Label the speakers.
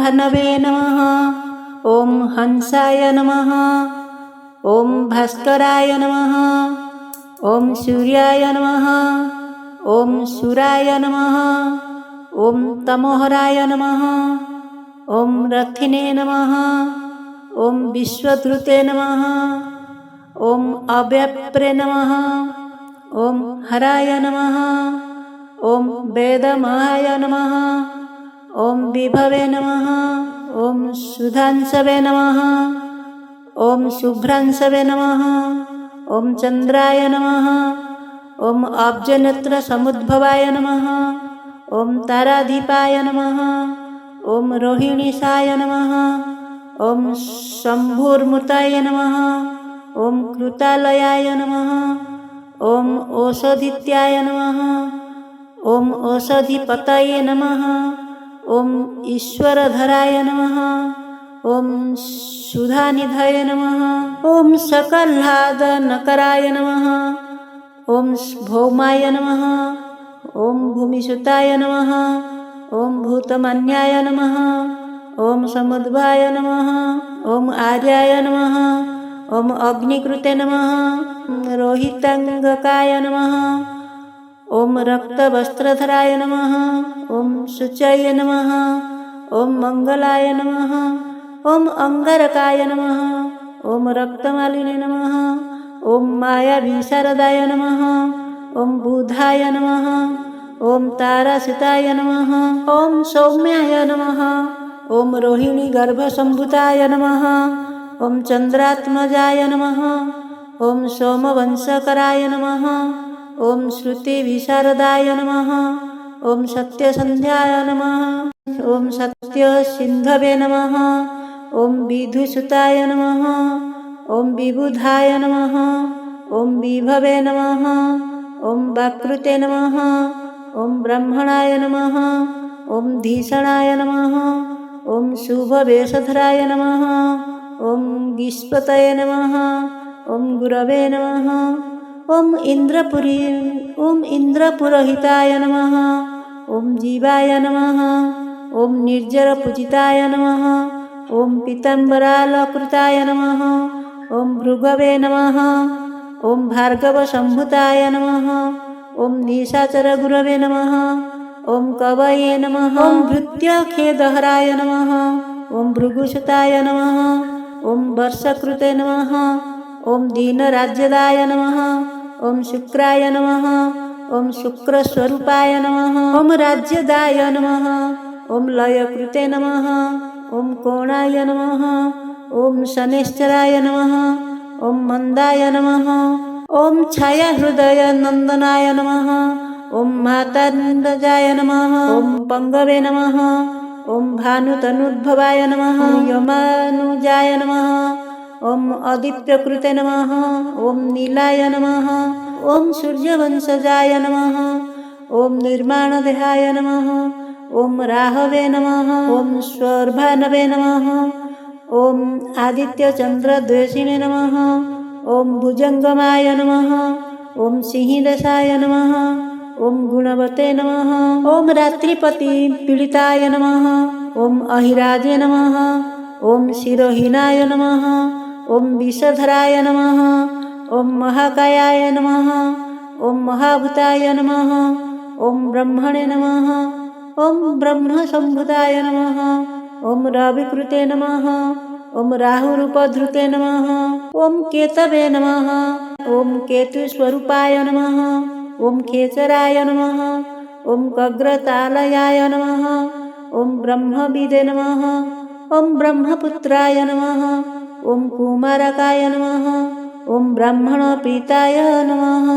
Speaker 1: भार्गवे नमः। ॐ हंसाय नमः। ॐ भास्कराय नमः। ॐ सूर्याय नमः। ॐ सुराय नमः। ॐ तमोहराय नमः। ॐ रथिने नमः। ॐ विश्वधृते नमः। ॐ अव्याप्रे नमः। ॐ हराय नमः। ॐ वेदमहाय नमः। ॐ विभवे नमः। ॐ सुधांशवे नमः। ॐ शुभ्रांशवे नमः। ॐ चन्द्राय नमः। ॐ अब्जनेत्रसमुद्भवाय नमः। ॐ ताराधीपाय नमः। ॐ रोहिणीशाय नमः। ॐ शम्भुर्मूर्तये नमः। ॐ कृतालयाय नमः। ॐ ओषधीत्याय नमः। ॐ ओषधिपतये नमः। ॐ ईश्वरधराय नमः। ॐ सुधानिधये नमः। ॐ सकलादनकराय नमः। ॐ भौमाय नमः। ॐ भूमिसुताय नमः। ॐ भूतमान्याय नमः। ॐ समुद्भवाय नमः। ॐ आर्याय नमः। ॐ अग्निकृते नमः। रोहितांगकाय नमः। ॐ रक्तवस्त्रधराय नमः। ॐ शुचये नमः। ॐ मंगलाय नमः। ॐ अंगारकाय नमः। ॐ रक्तमालिने नमः। ॐ मायाविशारदाय नमः। ॐ बुधाय नमः। ॐ तारासुताय नमः। ॐ सौम्याय नमः। ॐ रोहिणीगर्भसम्भूताय नमः। ॐ चन्द्रात्मजाय नमः। ॐ सोमवंशकराय नमः। ॐ श्रुतिविशारदाय नमः। ॐ सत्यसन्ध्याय नमः। ॐ सत्यसिन्धवे नमः। ॐ विधुसुताय नमः। ॐ विबुधाय नमः। ॐ विभवे नमः। ॐ वाक्कृते नमः। ॐ ब्रह्मणाय नमः। ॐ धीषणाय नमः। ॐ शुभवेषधराय नमः। ॐ गीष्पतये नमः। ॐ गुरवे नमः। ॐ इन्द्रपुरोहिताय नमः। ॐ जीवाय नमः। ॐ निर्जरपूजिताय नमः। ॐ पीताम्बरालकृताय नमः। ॐ भृगवे नमः। ॐ भार्गवसम्भूताय नमः। ॐ निशाचरगुरवे नमः। ॐ कवये नमः। ॐ भृत्यखेदहराय नमः। ॐ भृगुसुताय नमः। ॐ वर्षकृते नमः। ॐ दीनराज्यदाय नमः। ॐ शुक्राय नमः। ॐ शुक्रस्वरूपाय नमः। ॐ राज्यदाय नमः। ॐ लयकृते नमः। ॐ कोणाय नमः। ॐ शनैश्चराय नमः। ॐ मंदाय नमः। ॐ छायाहृदय नन्दनाय नमः। ॐ मातान्डजाय नमः। ॐ पंगवे नमः। ॐ भानुतनुद्भवाय नमः। यमानुजाय नमः। ॐ आदित्यकृते नमः। ॐ नीलाय नमः। ॐ सूर्यवंशजाय नमः। ॐ निर्माणदेहाय नमः। ॐ राहवे नमः। ॐ स्वर्भानवे नमः। ॐ आदित्यचन्द्रद्वेषिणे नमः। ॐ भुजङ्गमाय नमः। ॐ सिंहदेशाय नमः। ॐ गुणवते नमः। ॐ रात्रिपतिपीडिताय नमः। ॐ अहिराजे नमः। ॐ शिरोहीनाय नमः। ॐ विषधराय नमः। ॐ महाकायाय नमः। ॐ महाभूताय नमः। ॐ ब्रह्मणे नमः। ॐ ब्रह्मसम्भूताय नमः। ॐ रविकृते नमः। ॐ राहुरूपधृते नमः। ॐ केतवे नमः। ॐ केतुस्वरूपाय नमः। ॐ खेचराय नमः। ॐ कग्रतालयाय नमः। ॐ ब्रह्मविदे नमः। ॐ ब्रह्मपुत्राय नमः। ॐ कुमारकाय नमः। ॐ ब्राह्मणप्रीताय नमः।